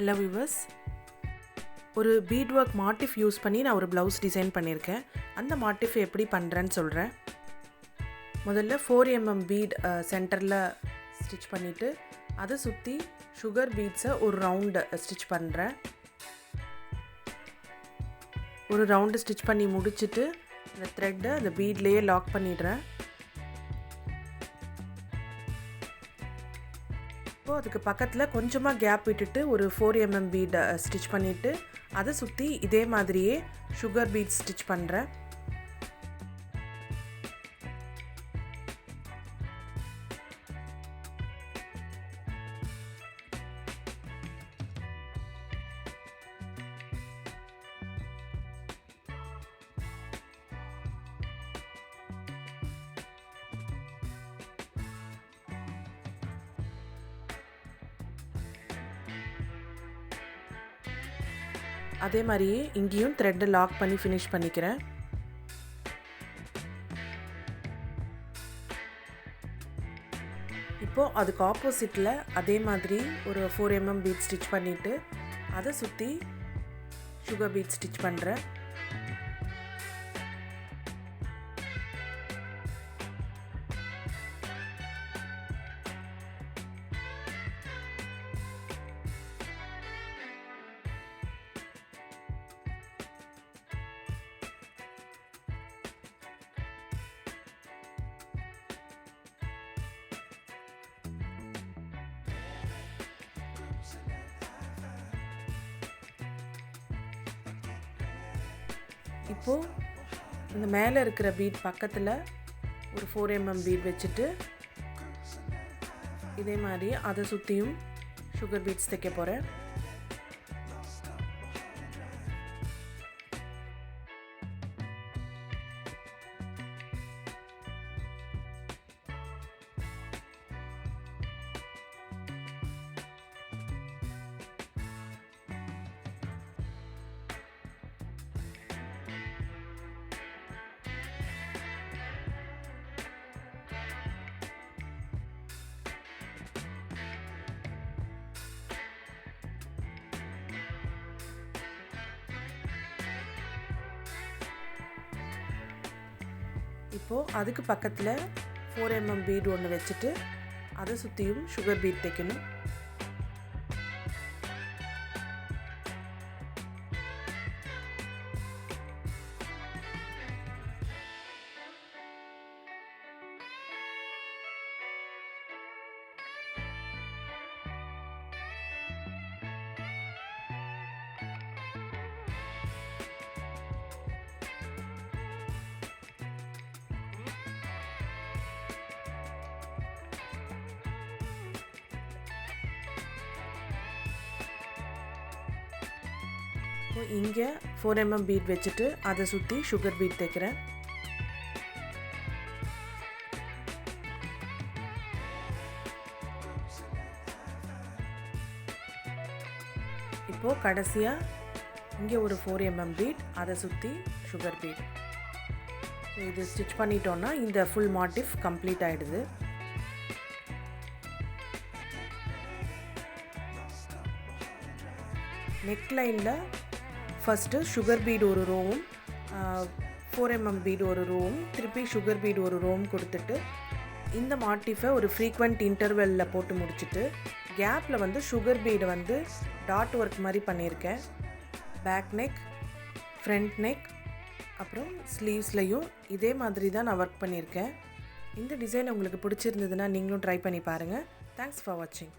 Hello viewers. ஒரு beadwork motif use பண்ணி நான் ஒரு blouse டிசைன் பண்ணியிருக்கேன். அந்த motif எப்படி பண்றேன்னு சொல்றேன். முதல்ல 4 mm bead சென்டர்ல ஸ்டிட்ச் பண்ணிட்டு அதை சுத்தி sugar beads ஒரு ரவுண்ட் ஸ்டிட்ச் பண்றேன். ஒரு ரவுண்ட் ஸ்டிட்ச் பண்ணி முடிச்சிட்டு அந்த thread அந்த beadலயே லாக் பண்ணிடுறேன். அதுக்கு பக்கத்துல கொஞ்சமா கேப் விட்டுட்டு ஒரு 4 mm bead ஸ்டிட்ச் பண்ணிட்டு அதை சுத்தி இதே மாதிரியே sugar beads ஸ்டிட்ச் பண்றேன். அதே மாதிரியே இங்கேயும் thread லாக் பண்ணி finish பண்ணிக்கிறேன். இப்போ அதுக்கு ஆப்போசிட்ல அதே மாதிரி ஒரு 4 mm bead ஸ்டிட்ச் பண்ணிட்டு அதை சுத்தி sugar bead ஸ்டிட்ச் பண்றேன். இப்போ இந்த மேலே இருக்கிற பீட் பக்கத்தில் ஒரு 4 mm பீட் வச்சுட்டு இதே மாதிரி அதை சுற்றியும் சுகர் பீட்ஸ் தைக்க போகிறேன். இப்போ அதுக்கு பக்கத்துல 4 mm bead ஒன்னு வெச்சிட்டு அதை சுத்தியும் sugar bead தைக்கணும். இங்க 4 mm bead வெச்சிட்டு அதை சுத்தி sugar bead தைக்கிறேன். இப்போ கடைசியா இங்க ஒரு 4 mm bead அதை சுத்தி sugar bead. இது ஸ்டிட்ச் பண்ணிட்டோம்னா இந்த full motif complete ஆயிடுது. neck lineல first sugar bead ஒரு ரோவும் 4 mm bead ஒரு ரோவும் திருப்பி sugar bead ஒரு ரோவும் கொடுத்துட்டு இந்த motifஐ ஒரு frequent intervalல போட்டு முடிச்சிட்டு கேப்ல வந்து sugar bead வந்து dot work மாதிரி பண்ணியிருக்கேன். back neck, front neck அப்புறம் sleevesலயும் இதே மாதிரி தான் நான் ஒர்க் பண்ணியிருக்கேன். இந்த டிசைன் உங்களுக்கு பிடிச்சிருந்ததுன்னா நீங்களும் ட்ரை பண்ணி பாருங்க. Thanks for watching.